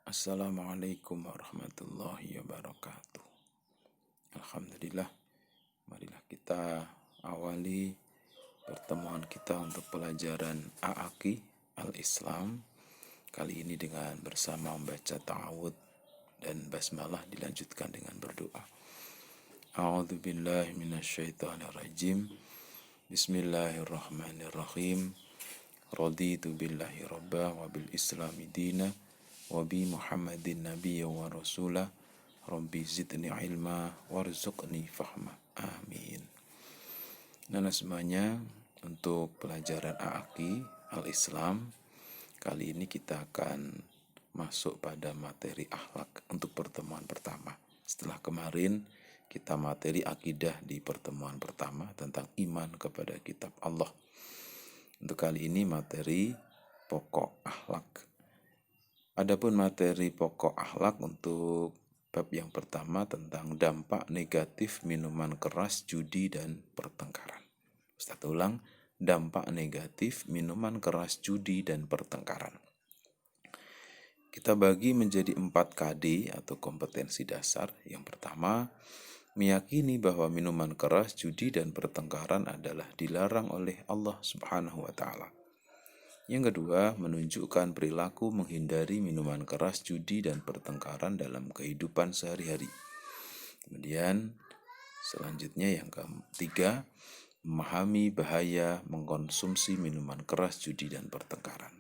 Assalamualaikum warahmatullahi wabarakatuh. Alhamdulillah, marilah kita awali pertemuan kita untuk pelajaran A'aqi Al-Islam. Kali ini dengan bersama membaca ta'awud dan basmalah dilanjutkan dengan berdoa. A'udzu billahi minasyaitonir rajim. Bismillahirrahmanirrahim. Raditu billahi rabba wa bil islami dina wa bi Muhammadin nabiyya wa rasulah. Rabbi zidni ilma warzuqni fahma. Amin. Nah, semuanya, untuk pelajaran A'aqi Al-Islam, kali ini kita akan masuk pada materi akhlak untuk pertemuan pertama. Setelah kemarin kita materi akidah di pertemuan pertama tentang iman kepada kitab Allah. Untuk kali ini materi pokok akhlak. Adapun materi pokok akhlak untuk bab yang pertama tentang dampak negatif minuman keras, judi, dan pertengkaran. Ustaz ulang, dampak negatif minuman keras, judi, dan pertengkaran. Kita bagi menjadi 4 KD atau kompetensi dasar. Yang pertama, meyakini bahwa minuman keras, judi, dan pertengkaran adalah dilarang oleh Allah Subhanahu wa Ta'ala. Yang kedua, menunjukkan perilaku menghindari minuman keras, judi, dan pertengkaran dalam kehidupan sehari-hari. Kemudian, selanjutnya yang ketiga, memahami bahaya mengkonsumsi minuman keras, judi, dan pertengkaran.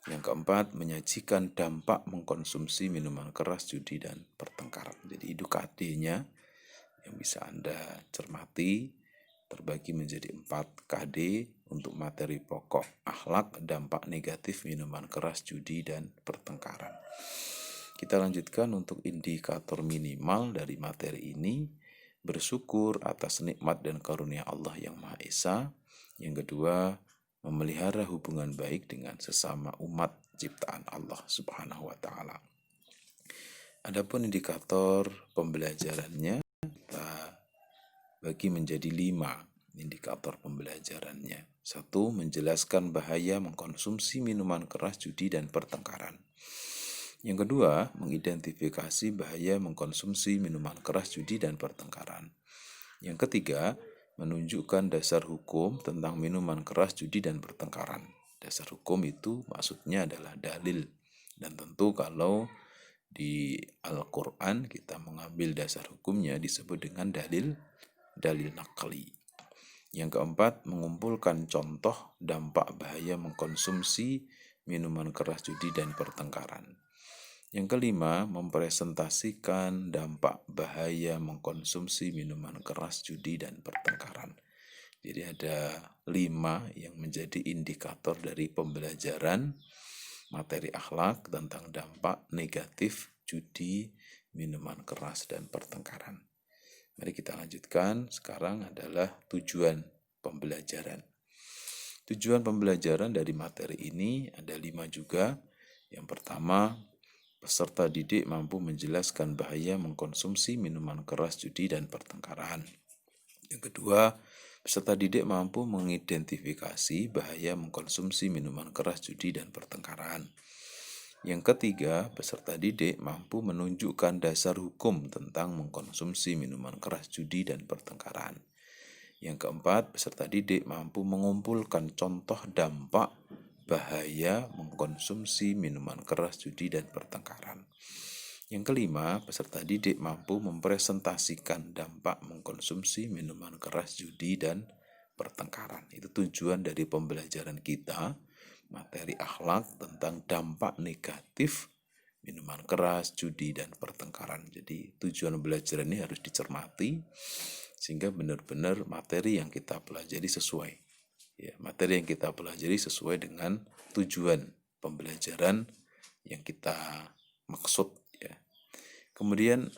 Yang keempat, menyajikan dampak mengkonsumsi minuman keras, judi, dan pertengkaran. Jadi itu KD-nya yang bisa Anda cermati, terbagi menjadi 4 KD untuk materi pokok akhlak, dampak negatif minuman keras, judi, dan pertengkaran. Kita lanjutkan untuk indikator minimal dari materi ini, bersyukur atas nikmat dan karunia Allah yang Maha Esa. Yang kedua, memelihara hubungan baik dengan sesama umat ciptaan Allah Subhanahu wa Ta'ala. Adapun indikator pembelajarannya kita bagi menjadi 5 indikator pembelajarannya. 1. Menjelaskan bahaya mengkonsumsi minuman keras, judi, dan pertengkaran. Yang kedua, mengidentifikasi bahaya mengkonsumsi minuman keras, judi, dan pertengkaran. Yang ketiga, menunjukkan dasar hukum tentang minuman keras, judi, dan pertengkaran. Dasar hukum itu maksudnya adalah dalil. Dan tentu kalau di Al-Quran kita mengambil dasar hukumnya disebut dengan dalil naqli. Yang keempat, mengumpulkan contoh dampak bahaya mengkonsumsi minuman keras, judi, dan pertengkaran. Yang kelima, mempresentasikan dampak bahaya mengkonsumsi minuman keras, judi, dan pertengkaran. Jadi ada 5 yang menjadi indikator dari pembelajaran materi akhlak tentang dampak negatif judi, minuman keras, dan pertengkaran. Mari kita lanjutkan. Sekarang adalah tujuan pembelajaran. Tujuan pembelajaran dari materi ini ada 5 juga. Yang pertama, peserta didik mampu menjelaskan bahaya mengkonsumsi minuman keras, judi, dan pertengkaran. Yang kedua, peserta didik mampu mengidentifikasi bahaya mengkonsumsi minuman keras, judi, dan pertengkaran. Yang ketiga, peserta didik mampu menunjukkan dasar hukum tentang mengkonsumsi minuman keras, judi, dan pertengkaran. Yang keempat, peserta didik mampu mengumpulkan contoh dampak bahaya mengkonsumsi minuman keras, judi, dan pertengkaran. Yang kelima, peserta didik mampu mempresentasikan dampak mengkonsumsi minuman keras, judi, dan pertengkaran. Itu tujuan dari pembelajaran kita, materi akhlak tentang dampak negatif minuman keras, judi, dan pertengkaran. Jadi tujuan belajar ini harus dicermati sehingga benar-benar materi yang kita pelajari sesuai. Ya, materi yang kita pelajari sesuai dengan tujuan pembelajaran yang kita maksud. Ya. Kemudian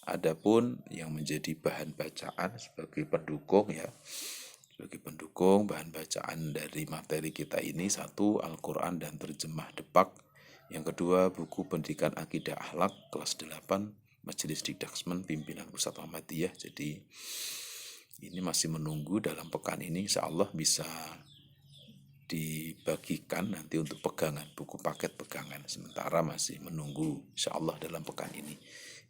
adapun yang menjadi bahan bacaan sebagai pendukung, ya. Sebagai pendukung bahan bacaan dari materi kita ini, 1. Al-Quran dan terjemah Depak. Yang kedua, buku pendidikan akidah akhlak kelas 8 Majelis Didaksmen pimpinan Pusat Ahmadiyah. Jadi ini masih menunggu dalam pekan ini insya Allah bisa dibagikan nanti untuk pegangan, buku paket pegangan. Sementara masih menunggu insya Allah dalam pekan ini.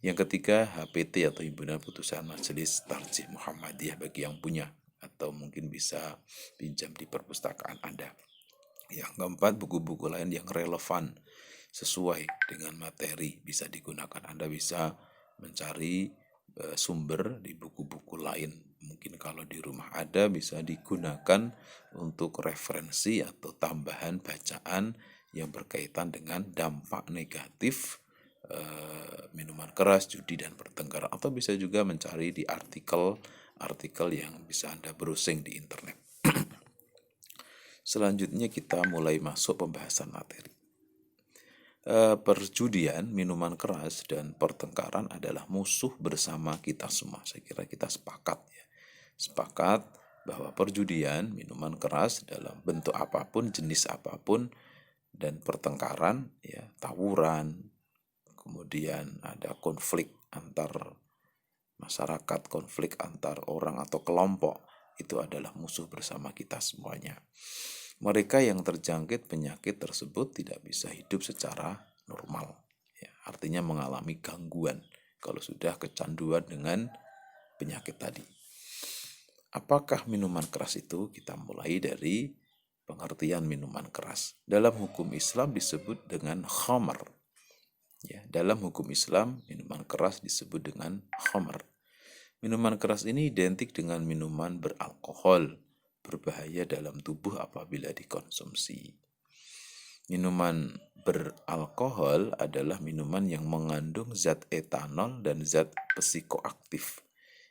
Yang ketiga, HPT atau Himpunan Putusan Majelis Tarjih Muhammadiyah bagi yang punya, atau mungkin bisa pinjam di perpustakaan Anda. Yang keempat, buku-buku lain yang relevan sesuai dengan materi bisa digunakan. Anda bisa mencari sumber di buku-buku lain. Mungkin kalau di rumah ada bisa digunakan untuk referensi atau tambahan bacaan yang berkaitan dengan dampak negatif minuman keras, judi, dan pertengkaran. Atau bisa juga mencari di artikel yang bisa Anda browsing di internet. Selanjutnya kita mulai masuk pembahasan materi. Perjudian, minuman keras, dan pertengkaran adalah musuh bersama kita semua. Saya kira kita sepakat ya. Sepakat bahwa perjudian, minuman keras dalam bentuk apapun, jenis apapun, dan pertengkaran, ya, tawuran, kemudian ada konflik antar masyarakat, konflik antar orang atau kelompok, itu adalah musuh bersama kita semuanya. Mereka yang terjangkit penyakit tersebut tidak bisa hidup secara normal. Ya, artinya mengalami gangguan kalau sudah kecanduan dengan penyakit tadi. Apakah minuman keras itu? Kita mulai dari pengertian minuman keras. Dalam hukum Islam disebut dengan khamar. Ya, dalam hukum Islam minuman keras disebut dengan khamar. Minuman keras ini identik dengan minuman beralkohol, berbahaya dalam tubuh apabila dikonsumsi. Minuman beralkohol adalah minuman yang mengandung zat etanol dan zat psikoaktif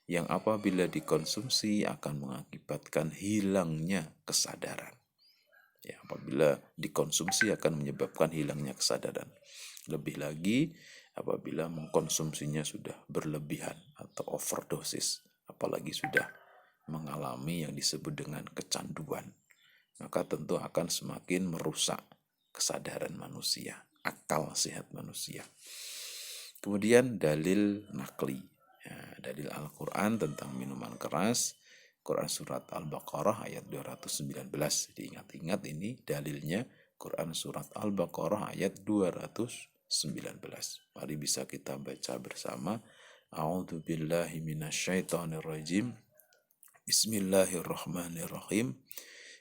yang apabila dikonsumsi akan mengakibatkan hilangnya kesadaran. Ya, apabila dikonsumsi akan menyebabkan hilangnya kesadaran. Lebih lagi apabila mengkonsumsinya sudah berlebihan atau overdosis, apalagi sudah mengalami yang disebut dengan kecanduan, maka tentu akan semakin merusak kesadaran manusia, akal sehat manusia. Kemudian dalil nakli, ya, dalil Al-Quran tentang minuman keras, Quran Surat Al-Baqarah ayat 219. Diingat-ingat ini dalilnya Quran Surat Al-Baqarah ayat 219. Mari bisa kita baca bersama. A'udzu billahi minasyaitonir rajim. Bismillahirrahmanirrahim.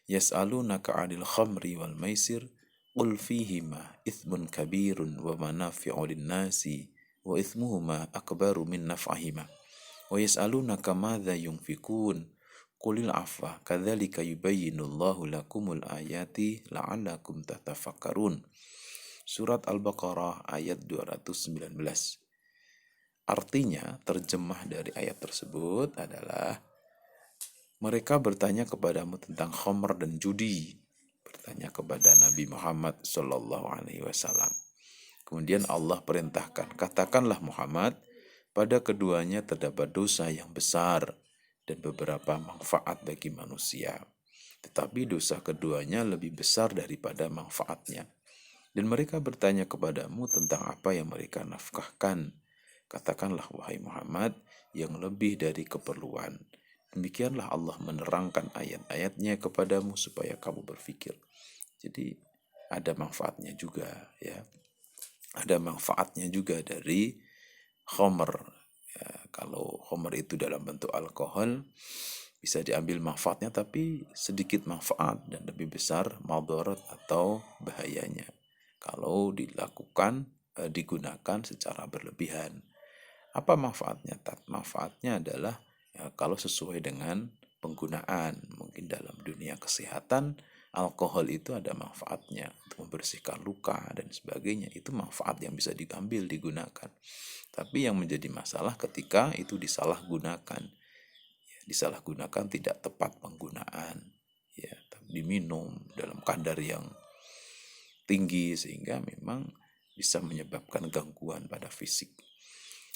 Yas'alunaka 'anil khamri wal maisir qul fihima ithmun kabirun wa manafi'u lin-nasi wa ithmuhuma akbaru min naf'ihima wa yas'alunaka madza yunfikun qulil 'afwa kadzalika yubayyinullahu lakumul ayati la'allakum tatafakkarun. Surat Al-Baqarah ayat 219. Artinya, terjemah dari ayat tersebut adalah mereka bertanya kepadamu tentang khamr dan judi. Bertanya kepada Nabi Muhammad SAW. Kemudian Allah perintahkan, katakanlah Muhammad, pada keduanya terdapat dosa yang besar dan beberapa manfaat bagi manusia. Tetapi dosa keduanya lebih besar daripada manfaatnya. Dan mereka bertanya kepadamu tentang apa yang mereka nafkahkan. Katakanlah wahai Muhammad, yang lebih dari keperluan. Demikianlah Allah menerangkan ayat-ayatnya kepadamu supaya kamu berpikir. Jadi ada manfaatnya juga, ya. Ada manfaatnya juga dari khamr. Ya, kalau khamr itu dalam bentuk alkohol bisa diambil manfaatnya, tapi sedikit manfaat dan lebih besar madarat atau bahayanya kalau dilakukan digunakan secara berlebihan. Apa manfaatnya? Manfaatnya adalah ya, kalau sesuai dengan penggunaan, mungkin dalam dunia kesehatan, alkohol itu ada manfaatnya untuk membersihkan luka dan sebagainya. Itu manfaat yang bisa diambil, digunakan. Tapi yang menjadi masalah ketika itu disalahgunakan. Ya, disalahgunakan tidak tepat penggunaan. Ya, diminum dalam kadar yang tinggi sehingga memang bisa menyebabkan gangguan pada fisik.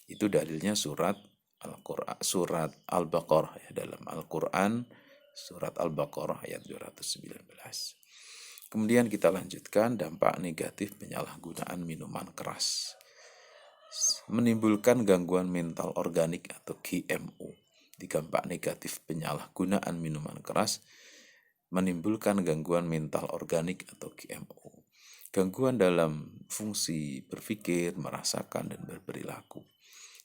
Itu dalilnya surat Al-Qur'an, surat Al-Baqarah ya, dalam Al-Qur'an surat Al-Baqarah ayat 219. Kemudian kita lanjutkan dampak negatif penyalahgunaan minuman keras. Menimbulkan gangguan mental organik atau GMO. Dampak negatif penyalahgunaan minuman keras menimbulkan gangguan mental organik atau GMO. Gangguan dalam fungsi berpikir, merasakan, dan berperilaku.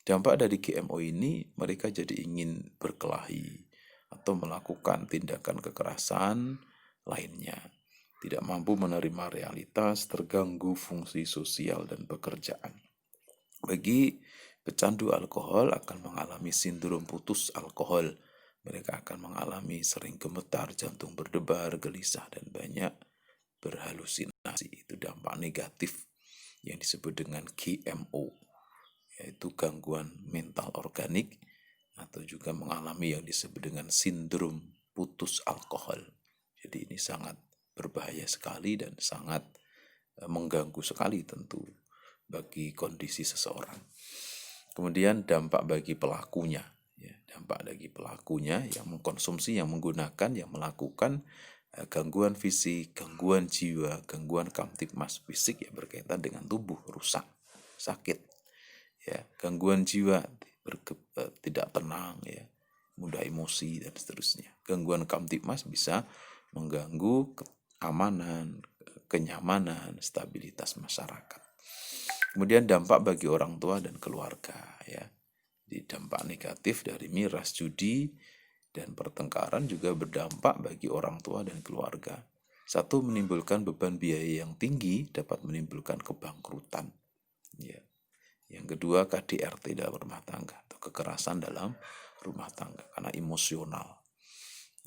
Dampak dari GMO ini, mereka jadi ingin berkelahi atau melakukan tindakan kekerasan lainnya. Tidak mampu menerima realitas, terganggu fungsi sosial dan pekerjaan. Bagi pecandu alkohol akan mengalami sindrom putus alkohol. Mereka akan mengalami sering gemetar, jantung berdebar, gelisah, dan banyak berhalusinasi. Itu dampak negatif yang disebut dengan GMO, yaitu gangguan mental organik, atau juga mengalami yang disebut dengan sindrom putus alkohol. Jadi ini sangat berbahaya sekali dan sangat mengganggu sekali tentu bagi kondisi seseorang. Kemudian dampak bagi pelakunya, dampak bagi pelakunya yang mengkonsumsi, yang menggunakan, yang melakukan gangguan fisik, gangguan jiwa, gangguan kamtipmas fisik yang berkaitan dengan tubuh rusak, sakit, ya, gangguan jiwa tidak tenang, ya, mudah emosi dan seterusnya. Gangguan kamtipmas bisa mengganggu keamanan, kenyamanan, stabilitas masyarakat. Kemudian dampak bagi orang tua dan keluarga, ya. Di dampak negatif dari miras, judi, dan pertengkaran juga berdampak bagi orang tua dan keluarga. Satu, menimbulkan beban biaya yang tinggi, dapat menimbulkan kebangkrutan. Ya. Yang kedua, KDRT dalam rumah tangga atau kekerasan dalam rumah tangga karena emosional.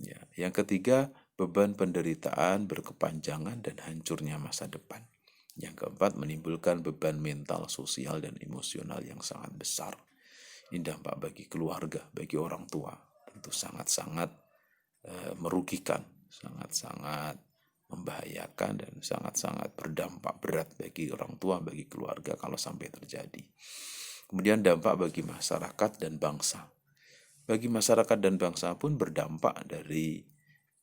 Ya. Yang ketiga, beban penderitaan berkepanjangan dan hancurnya masa depan. Yang keempat, menimbulkan beban mental, sosial, dan emosional yang sangat besar. Ini dampak bagi keluarga, bagi orang tua. Tentu sangat-sangat merugikan, sangat-sangat membahayakan, dan sangat-sangat berdampak berat bagi orang tua, bagi keluarga kalau sampai terjadi. Kemudian dampak bagi masyarakat dan bangsa. Bagi masyarakat dan bangsa pun berdampak dari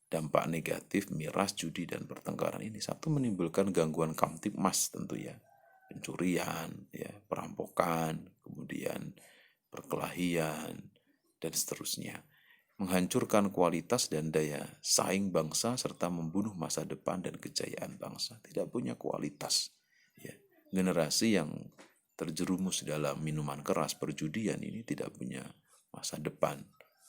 dampak negatif miras, judi, dan pertengkaran ini. Satu, menimbulkan gangguan kamtipmas tentu ya. Pencurian, ya, perampokan, kemudian perkelahian, dan seterusnya. Menghancurkan kualitas dan daya saing bangsa serta membunuh masa depan dan kejayaan bangsa. Tidak punya kualitas. Ya. Generasi yang terjerumus dalam minuman keras, perjudian ini tidak punya masa depan.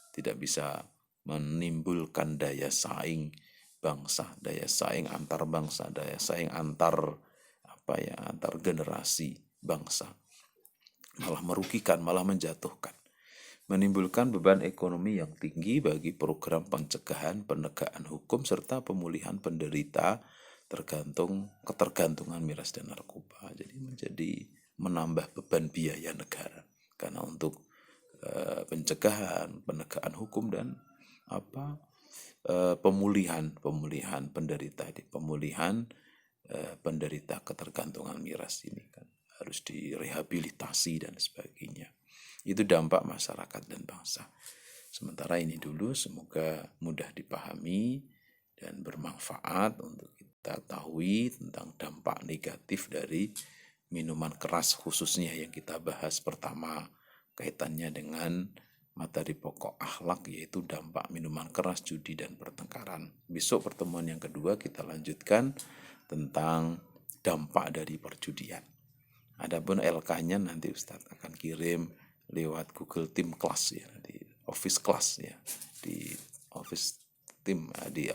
Tidak bisa menimbulkan daya saing bangsa, daya saing antar bangsa, daya saing antar generasi bangsa. Malah merugikan, malah menjatuhkan. Menimbulkan beban ekonomi yang tinggi bagi program pencegahan, penegakan hukum, serta pemulihan penderita ketergantungan miras dan narkoba. Jadi menambah beban biaya negara. Karena untuk pencegahan, penegakan hukum, dan pemulihan penderita ketergantungan miras ini kan harus direhabilitasi dan sebagainya. Itu dampak masyarakat dan bangsa. Sementara ini dulu, semoga mudah dipahami dan bermanfaat untuk kita tahu tentang dampak negatif dari minuman keras, khususnya yang kita bahas pertama kaitannya dengan materi pokok akhlak, yaitu dampak minuman keras, judi, dan pertengkaran. Besok pertemuan yang kedua kita lanjutkan tentang dampak dari perjudian. Adapun LK-nya nanti Ustadz akan kirim lewat Google Team Class, ya, di Office Class, ya, di Office Team, di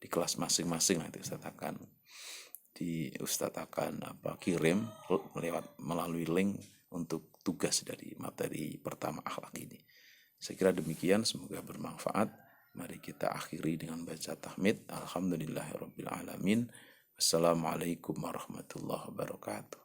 kelas masing-masing nanti Ustadz akan kirim melalui link untuk tugas dari materi pertama akhlak ini. Saya kira demikian, semoga bermanfaat. Mari kita akhiri dengan baca tahmid. Alhamdulillahirabbil alamin. Wassalamualaikum warahmatullahi wabarakatuh.